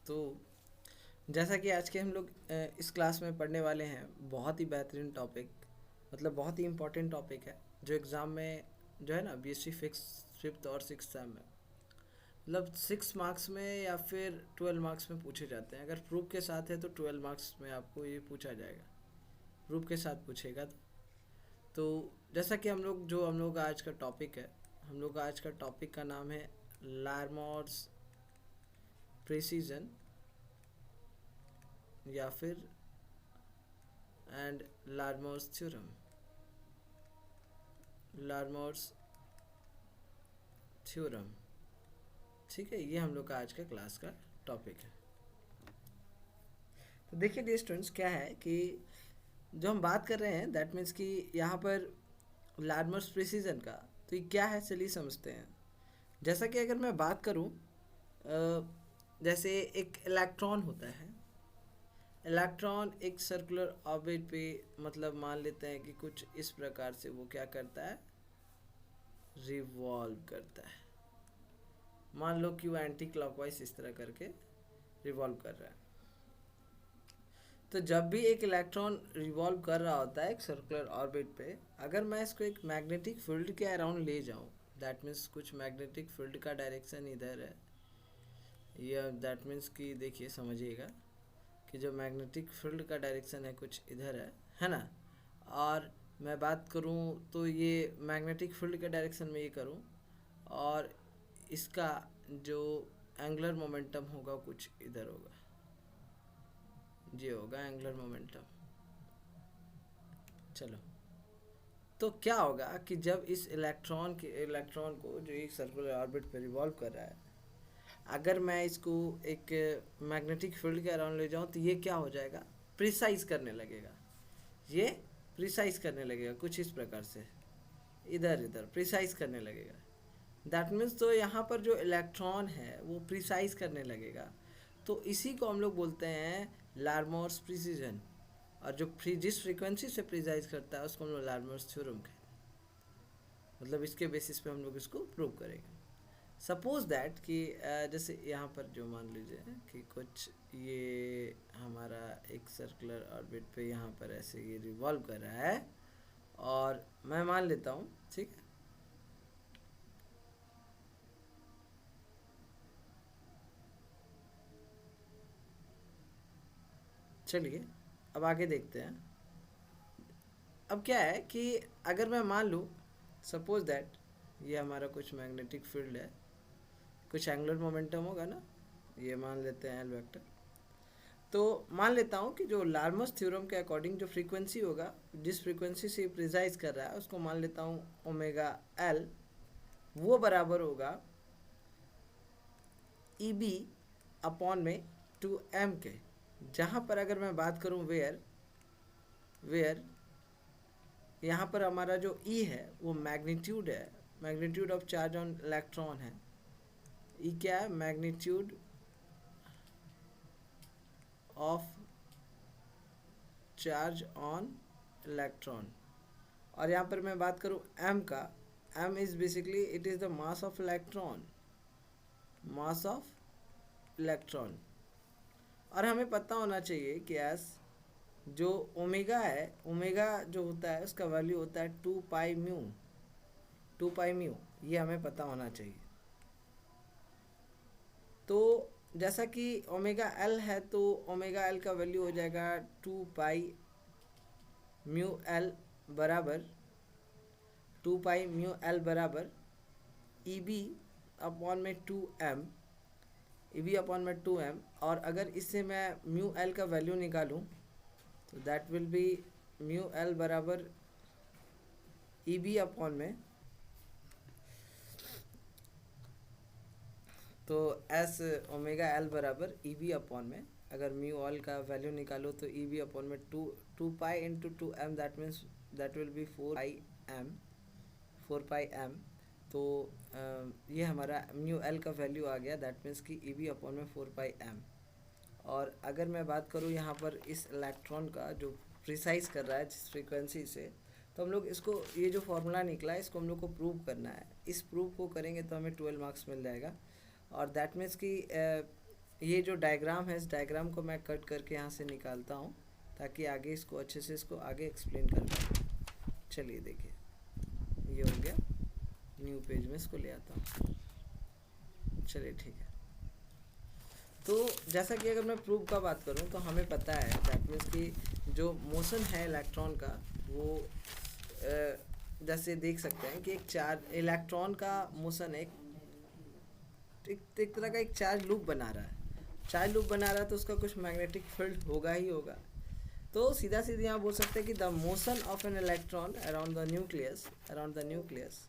तो जैसा कि आज के हम लोग इस क्लास में पढ़ने वाले हैं, बहुत ही बेहतरीन टॉपिक, मतलब बहुत ही इम्पोर्टेंट टॉपिक है जो एग्ज़ाम में जो है ना बीएससी फिक्स फिफ्थ और सिक्स सेम में, मतलब 6 मार्क्स में या फिर 12 मार्क्स में पूछे जाते हैं। अगर प्रूफ के साथ है तो 12 मार्क्स में आपको ये पूछा जाएगा, प्रूफ के साथ पूछेगा तो जैसा कि हम लोग का आज का टॉपिक है, हम लोग का आज का टॉपिक का नाम है लार्मोर्स प्रिसीजन या फिर एंड लार्मोर्स थ्योरम, लार्मोर्स थ्योरम। ठीक है, ये हम लोग का आज का क्लास का टॉपिक है। तो देखिए डियर स्टूडेंट्स, क्या है कि जो हम बात कर रहे हैं दैट मीन्स कि यहाँ पर लार्मर्स प्रिसीजन का, तो ये क्या है चलिए समझते हैं। जैसा कि अगर मैं बात करूँ, जैसे एक इलेक्ट्रॉन होता है, इलेक्ट्रॉन एक सर्कुलर ऑर्बिट पे, मतलब मान लेते हैं कि कुछ इस प्रकार से वो क्या करता है, रिवॉल्व करता है। मान लो कि वो एंटी क्लॉकवाइज इस तरह करके रिवॉल्व कर रहा है। तो जब भी एक इलेक्ट्रॉन रिवॉल्व कर रहा होता है एक सर्कुलर ऑर्बिट पे, अगर मैं इसको एक मैग्नेटिक फील्ड के अराउंड ले जाऊं, दैट मीन्स कुछ मैग्नेटिक फील्ड का डायरेक्शन इधर है, या दैट मीन्स कि देखिए समझिएगा कि जो मैग्नेटिक फील्ड का डायरेक्शन है कुछ इधर है ना। और मैं बात करूं तो ये मैग्नेटिक फील्ड के डायरेक्शन में ये करूं, और इसका जो एंगुलर मोमेंटम होगा कुछ इधर होगा, ये होगा एंगुलर मोमेंटम। चलो, तो क्या होगा कि जब इस इलेक्ट्रॉन को जो एक सर्कुलर ऑर्बिट पे रिवॉल्व कर रहा है, अगर मैं इसको एक मैग्नेटिक फील्ड के अराउंड ले जाऊं तो ये क्या हो जाएगा, प्रिसाइज करने लगेगा। ये प्रिसाइज करने लगेगा कुछ इस प्रकार से, इधर इधर प्रिसाइज करने लगेगा। दैट मीन्स तो यहाँ पर जो इलेक्ट्रॉन है वो प्रिसाइज करने लगेगा। तो इसी को हम लोग बोलते हैं लार्मोर्स प्रिसीजन। और जो जिस फ्रीक्वेंसी से प्रिसाइज करता है उसको हम लोग लार्मोर्स थ्योरम कहते हैं। मतलब इसके बेसिस पे हम लोग इसको प्रूव करेंगे। सपोज दैट कि जैसे यहाँ पर जो मान लीजिए कि कुछ ये हमारा एक सर्कुलर ऑर्बिट पे यहाँ पर ऐसे ये रिवॉल्व कर रहा है, और मैं मान लेता हूँ, ठीक है। चलिए अब आगे देखते हैं। अब क्या है कि अगर मैं मान लूँ, सपोज दैट ये हमारा कुछ मैग्नेटिक फील्ड है, कुछ एंगुलर मोमेंटम होगा ना, ये मान लेते हैं एल वेक्टर। तो मान लेता हूँ कि जो लार्मस थ्योरम के अकॉर्डिंग जो फ्रीक्वेंसी होगा, जिस फ्रीक्वेंसी से प्रिसाइज कर रहा है उसको मान लेता हूँ ओमेगा एल, वो बराबर होगा ई बी अपॉन में 2m के। जहाँ पर अगर मैं बात करूँ वेयर वेयर यहाँ पर हमारा जो ई है वो मैग्नीट्यूड है, magnitude of charge on electron है। ई क्या है, magnitude of charge on electron. और यहाँ पर मैं बात करूँ एम का, m is basically it is the mass of electron, mass of electron. और हमें पता होना चाहिए कि एस जो ओमेगा है, ओमेगा जो होता है उसका वैल्यू होता है 2 पाई म्यू, 2 पाई म्यू, ये हमें पता होना चाहिए। तो जैसा कि ओमेगा एल है तो ओमेगा एल का वैल्यू हो जाएगा 2 पाई म्यू एल बराबर, 2 पाई म्यू एल बराबर ई बी अपॉन में 2m, ई बी अपॉन में 2m। और अगर इससे मैं म्यू एल का वैल्यू निकालूं तो that will B mu l बराबर ई बी अपॉन में, तो एस ओमेगा एल बराबर ई बी अपॉन में, अगर म्यू एल का वैल्यू निकालो तो e b upon m two pi into 2m, that means that will be 4 pi m, 4 pi m. तो ये हमारा म्यू एल का वैल्यू आ गया, दैट मीन्स कि ई बी अपॉन में 4 पाई एम। और अगर मैं बात करूँ यहाँ पर इस इलेक्ट्रॉन का जो प्रिसाइज कर रहा है जिस फ्रीक्वेंसी से, तो हम लोग इसको, ये जो फॉर्मूला निकला है इसको हम लोग को प्रूव करना है। इस प्रूव को करेंगे तो हमें 12 मार्क्स मिल जाएगा। और दैट मीन्स कि ये जो डायग्राम है, इस डायग्राम को मैं कट करके यहाँ से निकालता हूँ ताकि आगे इसको अच्छे से इसको आगे एक्सप्लेन कर पाऊँ। चलिए देखिए, ये हो गया, न्यू पेज में इसको ले आता हूँ। चलिए ठीक है। तो जैसा कि अगर मैं प्रूफ का बात करूं तो हमें पता है दैट मीन्स कि जो मोशन है इलेक्ट्रॉन का वो जैसे देख सकते हैं कि एक चार्ज इलेक्ट्रॉन का मोशन एक तरह का एक चार्ज लूप बना रहा है। चार्ज लूप बना रहा है तो उसका कुछ मैग्नेटिक फील्ड होगा ही होगा। तो सीधा सीधा यहाँ बोल सकते हैं कि the motion of an electron around the nucleus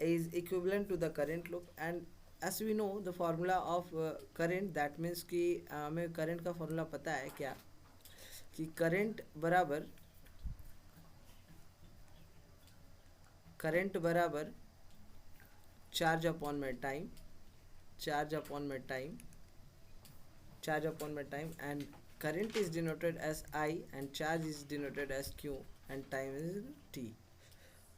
is equivalent to the current loop, and as we know the formula of current, that means कि हमें current का formula पता है क्या, कि current बराबर चार्ज अपॉन में टाइम, चार्ज अपॉन में time, and current is denoted as I and charge is denoted as Q and time is T।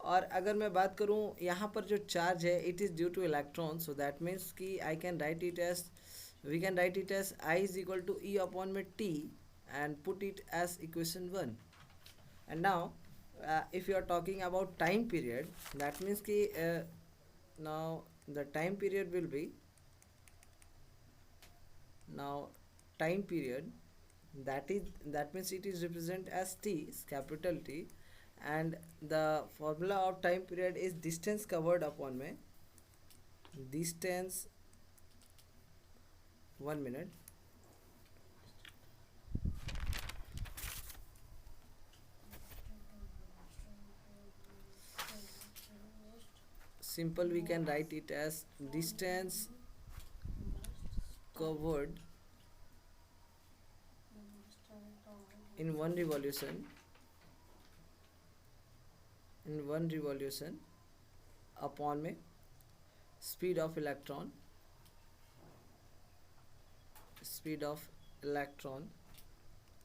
और अगर मैं बात करूं यहाँ पर जो चार्ज है it is due to electron, so that means कि we can write it as I is equal to E upon में T and put it as equation 1। And now if you are talking about time period, that means कि now the time period will be time period that means it is represent as t, capital T, and the formula of time period is distance covered upon में distance 1 minute simple we can write it as distance covered in one revolution upon में speed of electron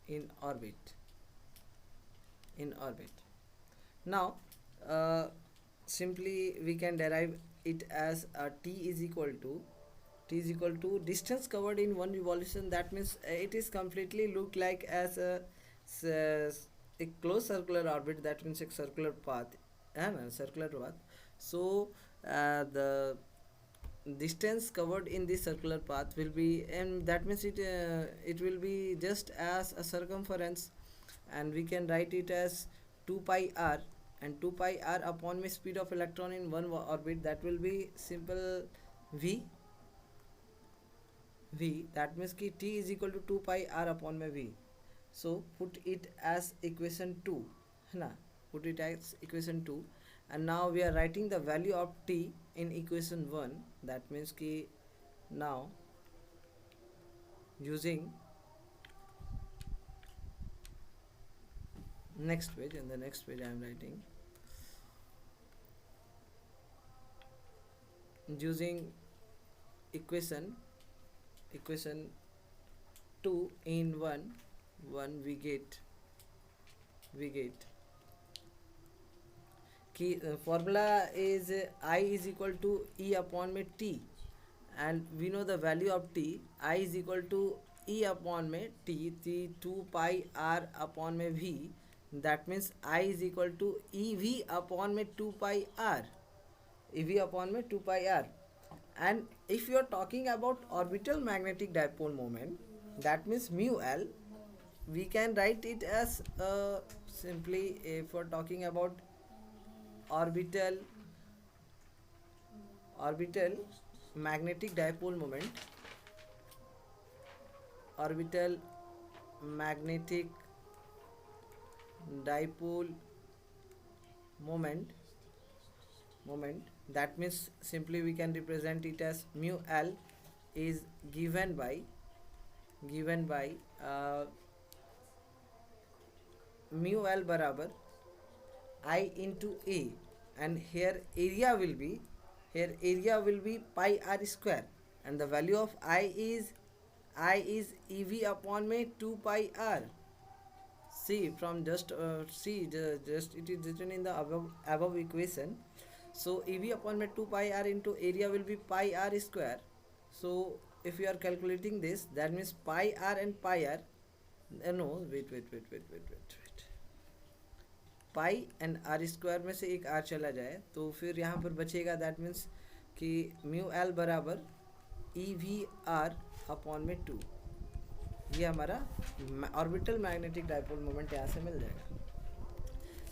in orbit now simply we can derive it as t is equal to distance covered in one revolution, that means it is completely look like as a closed circular orbit, that means a circular path है ना, circular path। so the distance covered in this circular path will be, and that means it will be just as a circumference, and we can write it as 2 pi r, and 2 pi r upon में speed of electron in one orbit, that will be simple v, that means कि t is equal to 2 pi r upon में v। so put it as equation 2 है ना, put it as equation 2, and now we are writing the value of t in equation 1, that means कि now using next page, in the next page I am writing using equation 2 in 1 we get कि formula is I is equal to E upon में t, and we know the value of t, I is equal to E upon में t 2 pi r upon में v, that means I is equal to EV upon में 2 pi r, and if you are talking about orbital magnetic dipole moment, that means mu L, we can write it as simply, if we are talking about orbital magnetic dipole moment, that means simply we can represent it as mu L is given by mu L बराबर I into A, and here area will be pi r square, and the value of I is EV upon में 2 pi r। see from just it is written in the above equation, so EV upon में 2 pi r into area will be pi r square, so if you are calculating this, that means pi r and pi r, no wait, pi and r square में से एक are चला जाए तो फिर यहाँ पर बचेगा, दैट मीन्स कि म्यू एल बराबर ई वी आर अपॉन में 2, ये हमारा ऑर्बिटल मैग्नेटिक डाइपोल मोमेंट यहाँ से मिल जाएगा।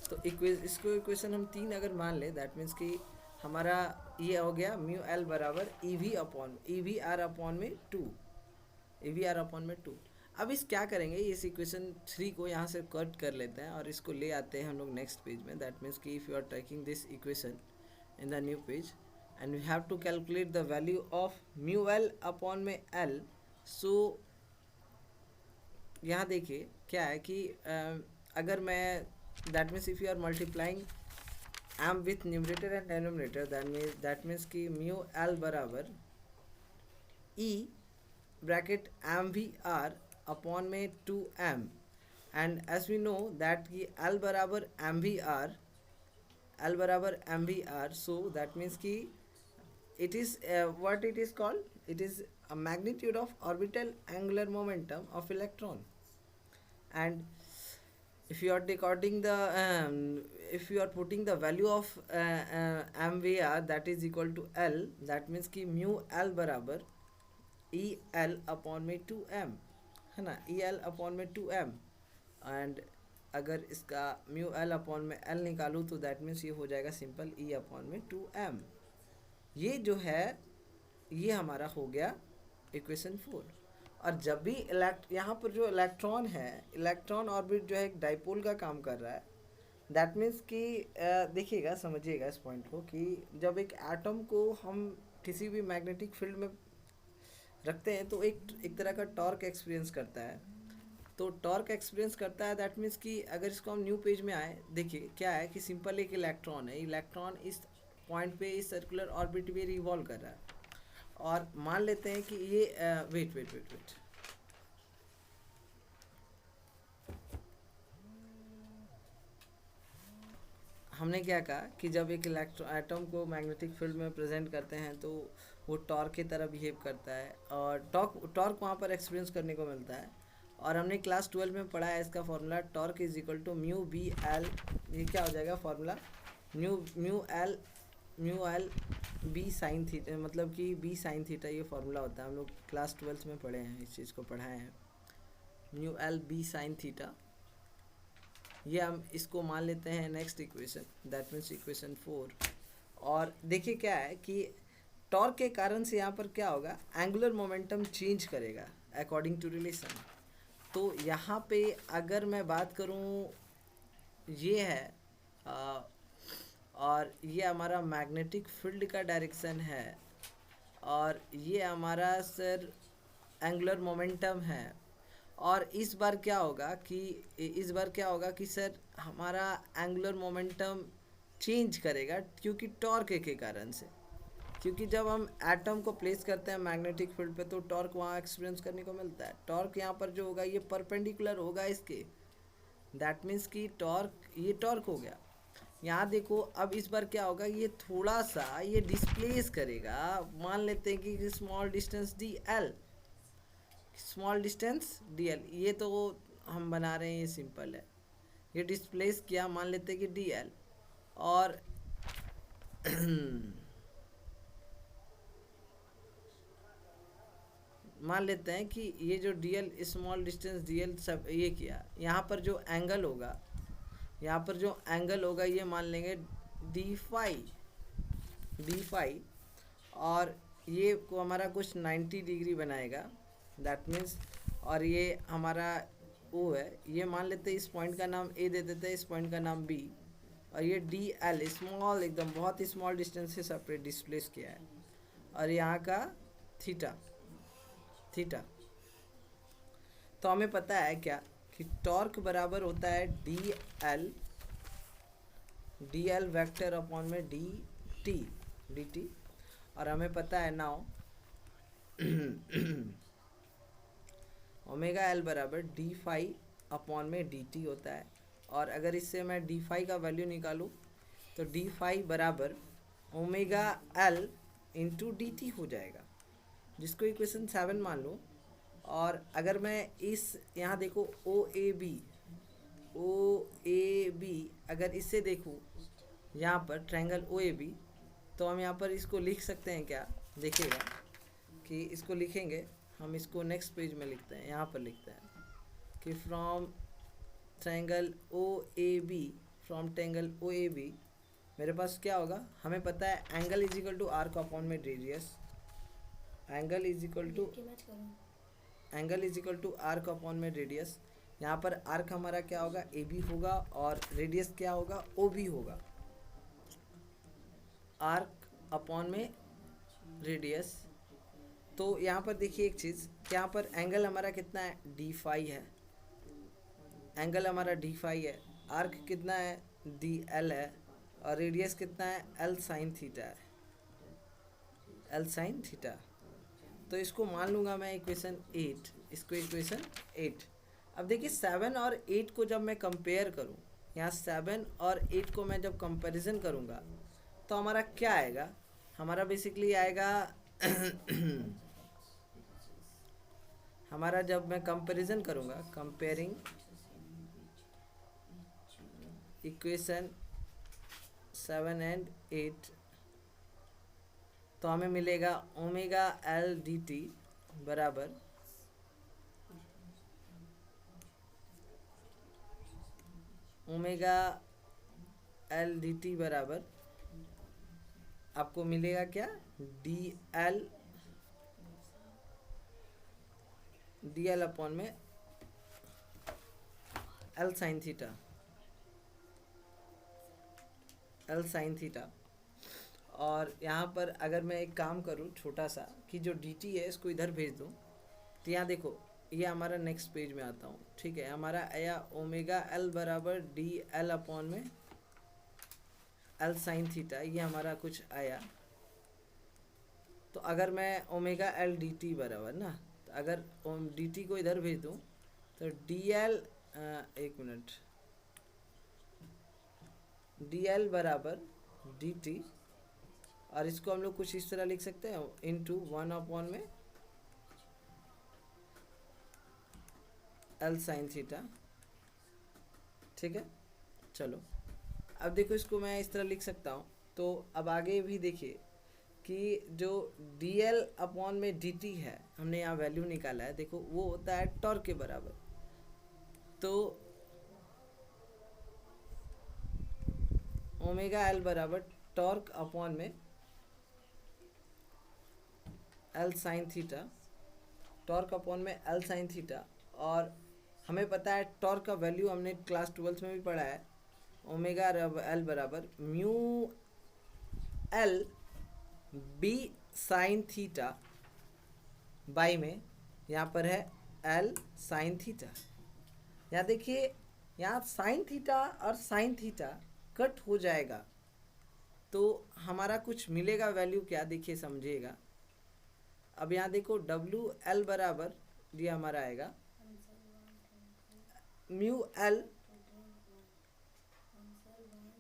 तो इसको इक्वेशन हम 3 अगर मान ले, दैट मीन्स कि हमारा ये हो गया म्यू एल बराबर ई वी आर अपॉन में 2, ई वी आर अपॉन में 2। अब इस क्या करेंगे, इस इक्वेशन 3 को यहाँ से कट कर लेते हैं और इसको ले आते हैं हम लोग नेक्स्ट पेज में। दैट मीन्स कि if you are taking this equation in the new page and we have to calculate the value of mu l upon m l. So यहाँ देखिए क्या है कि अगर मैं, that means if you are multiplying m with numerator and denominator, that means कि mu l बराबर e bracket m we r upon m 2m, and as we know that कि L बराबर M we R, so that means कि it is what it is called, it is a magnitude of orbital angular momentum of electron. And if you are recording the if you are putting the value of mvr that is equal to L, that means कि mu L बराबर E L upon m 2m है ना, E L upon m 2m। And अगर इसका mu l upon m L निकालूँ तो that means ये हो जाएगा सिंपल ई अपॉन में 2m। ये जो है ये हमारा हो गया इक्वेशन 4। और जब भी यहाँ पर जो इलेक्ट्रॉन है, इलेक्ट्रॉन ऑर्बिट जो है एक डाइपोल का काम कर रहा है, दैट मीन्स कि देखिएगा, समझिएगा इस पॉइंट को कि जब एक एटम को हम किसी भी मैग्नेटिक फील्ड में रखते हैं तो एक तरह का टॉर्क एक्सपीरियंस करता है। तो टॉर्क एक्सपीरियंस करता है, दैट मीन्स कि अगर इसको हम न्यू पेज में आए, देखिए क्या है कि सिंपल एक इलेक्ट्रॉन है, इलेक्ट्रॉन इस पॉइंट पे इस सर्कुलर ऑर्बिट में रिवॉल्व कर रहा है। और मान लेते हैं कि ये वेट हमने क्या कहा कि जब एक एटम को मैग्नेटिक फील्ड में प्रेजेंट करते हैं तो वो टॉर्क की तरह बिहेव करता है और टॉर्क वहाँ पर एक्सपीरियंस करने को मिलता है। और हमने क्लास 12 में पढ़ा है इसका formula, torque is equal to mu b l, ये क्या हो जाएगा formula, mu l b sine theta, मतलब कि बी साइन थीटा ये फॉर्मूला होता है। हम लोग क्लास 12 में पढ़े हैं, इस चीज़ को पढ़ाए हैं, mu l b sine theta. ये हम इसको मान लेते हैं next equation, that means equation 4। और देखिए क्या है कि टॉर्क के कारण से यहाँ पर क्या होगा, एंगुलर मोमेंटम चेंज करेगा अकॉर्डिंग टू रिलेशन। तो यहाँ पे अगर मैं बात करूँ, ये है और ये हमारा मैग्नेटिक फील्ड का डायरेक्शन है और ये हमारा सर एंगुलर मोमेंटम है। और इस बार क्या होगा कि सर हमारा एंगुलर मोमेंटम चेंज करेगा क्योंकि टॉर्क के कारण से, क्योंकि जब हम एटम को प्लेस करते हैं मैग्नेटिक फील्ड पे तो टॉर्क वहाँ एक्सपीरियंस करने को मिलता है। टॉर्क यहाँ पर जो होगा ये परपेंडिकुलर होगा इसके, दैट मीन्स कि ये टॉर्क हो गया। यहाँ देखो अब इस बार क्या होगा, ये थोड़ा सा ये डिस्प्लेस करेगा, मान लेते हैं कि स्मॉल डिस्टेंस डी एल, ये तो हम बना रहे हैं, ये सिंपल है, ये डिस्प्लेस किया, मान लेते हैं कि डी एल। और मान लेते हैं कि ये जो D L small distance D L सब ये किया, यहाँ पर जो एंगल होगा ये मान लेंगे डी फाई और ये को हमारा कुछ 90 डिग्री बनाएगा, दैट मीन्स। और ये हमारा ओ है, ये मान लेते हैं इस पॉइंट का नाम ए दे देते हैं, इस पॉइंट का नाम बी, और ये डी एल स्मॉल एकदम बहुत ही स्मॉल डिस्टेंस से सेपरेट डिस्प्लेस किया है। और यहाँ का थीटा। तो हमें पता है क्या कि टॉर्क बराबर होता है डी एल वैक्टर अपॉन में डी टी। और हमें पता है नाउ ओमेगा एल बराबर डी फाई अपॉन में डी टी होता है। और अगर इससे मैं डी फाई का वैल्यू निकालूँ तो डी फाई बराबर omega L into D T हो जाएगा, जिसको इक्वेशन 7 मान लूँ, और अगर मैं इस यहाँ देखो ओ ए बी अगर इससे देखूँ यहाँ पर ट्रायंगल ओ ए बी, तो हम यहाँ पर इसको लिख सकते हैं क्या, देखिएगा कि इसको लिखेंगे हम, इसको नेक्स्ट पेज में लिखते हैं, यहाँ पर लिखते हैं कि from triangle O A B, from triangle O A B मेरे पास क्या होगा, हमें पता है angle is equal to arc upon में radius, angle is equal to arc upon में रेडियस। यहाँ पर आर्क हमारा क्या होगा, ए बी होगा, और रेडियस क्या होगा, ओ बी होगा। आर्क अपॉन में रेडियस, तो यहाँ पर देखिए एक चीज़, यहाँ पर एंगल हमारा कितना है, डी फाई है, एंगल हमारा डी फाई है, आर्क कितना है, डी एल है, और रेडियस कितना है, एल साइन थीटा है, एल साइन थीटा। तो इसको मान लूँगा मैं इक्वेशन 8, इसको इक्वेशन 8। अब देखिए 7 और 8 को जब मैं कंपेयर करूँ, यहाँ 7 और 8 को मैं जब कंपैरिजन करूँगा तो हमारा क्या आएगा, हमारा बेसिकली आएगा हमारा जब मैं कंपैरिजन करूँगा, कंपेयरिंग इक्वेशन 7 एंड 8, तो हमें मिलेगा ओमेगा एल डी टी बराबर ओमेगा एल डी टी बराबर आपको मिलेगा क्या, D L upon m L sine theta, L sine theta. और यहाँ पर अगर मैं एक काम करूँ छोटा सा, कि जो डी टी है इसको इधर भेज दूँ, तो यहाँ देखो ये हमारा नेक्स्ट पेज में आता हूँ, ठीक है, हमारा आया ओमेगा एल बराबर D L upon m L sine theta, ये हमारा कुछ आया। तो अगर मैं ओमेगा एल डी टी बराबर ना, तो अगर डी टी को इधर भेज दूँ तो डी एल, एक मिनट, डी एल बराबर डी टी, और इसको हम लोग कुछ इस तरह लिख सकते हैं, into 1 upon m L sine theta, ठीक है। चलो अब देखो इसको मैं इस तरह लिख सकता हूँ। तो अब आगे भी देखिए कि जो डी एल अपॉन में डी टी है, हमने यहाँ वैल्यू निकाला है, देखो वो होता है टॉर्क के बराबर। तो ओमेगा एल बराबर torque upon m L sine theta, torque upon m L sine theta. और हमें पता है टॉर्क का वैल्यू हमने क्लास 12 में भी पढ़ा है, ओमेगा एल बराबर mu l b sine theta by m, यहाँ पर है एल साइन थीटा। यहाँ देखिए, यहाँ साइन थीटा और साइन थीटा कट हो जाएगा, तो हमारा कुछ मिलेगा वैल्यू, क्या देखिए समझिएगा। अब यहाँ देखो डब्ल्यू एल बराबर ये हमारा आएगा mu l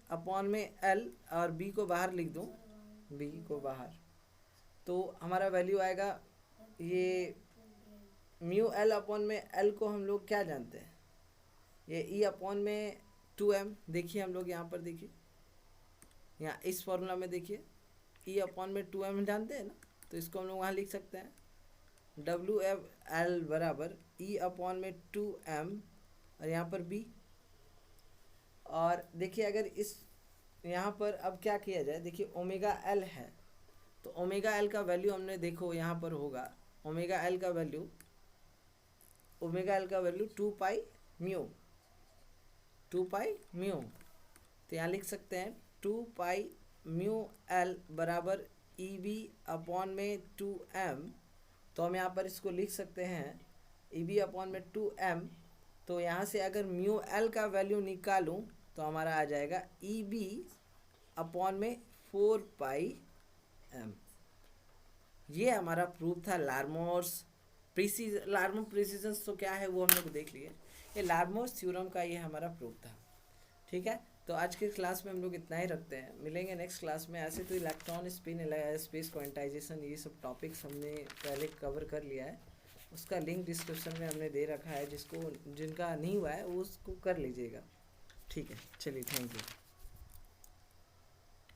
upon m L, और बी को बाहर लिख दूँ, बी को बाहर, तो हमारा वैल्यू आएगा ये mu l upon m L को हम लोग क्या जानते हैं, ये ई अपॉन में 2m। देखिए हम लोग यहाँ पर देखिए, यहाँ इस फॉर्मूला में देखिए ई अपॉन में 2m जानते हैं ना, तो इसको हम लोग वहाँ लिख सकते हैं डब्ल्यू एल बराबर ई अपॉन में 2m, और यहाँ पर b। और देखिए अगर इस यहाँ पर अब क्या किया जाए, देखिए ओमेगा एल है, तो ओमेगा एल का वैल्यू हमने देखो यहाँ पर होगा, ओमेगा एल का वैल्यू 2 पाई म्यू, तो यहाँ लिख सकते हैं 2 पाई म्यू एल बराबर ई बी अपॉन में 2m। तो हम यहाँ पर इसको लिख सकते हैं ई बी अपॉन में 2m। तो यहाँ से अगर म्यू एल का वैल्यू निकालूँ तो हमारा आ जाएगा ई बी अपॉन में 4 पाई m। ये हमारा प्रूफ था लार्मोर्स प्रिसीजन। तो क्या है वो हम लोग देख लिए, ये लार्मोर्स थ्योरम का ये हमारा प्रूफ था, ठीक है। तो आज की क्लास में हम लोग इतना ही रखते हैं, मिलेंगे नेक्स्ट क्लास में। ऐसे तो इलेक्ट्रॉन स्पिन, स्पेस क्वांटाइजेशन, ये सब टॉपिक्स हमने पहले कवर कर लिया है। उसका लिंक डिस्क्रिप्शन में हमने दे रखा है, जिसको जिनका नहीं हुआ है वो उसको कर लीजिएगा। ठीक है, चलिए, थैंक यू।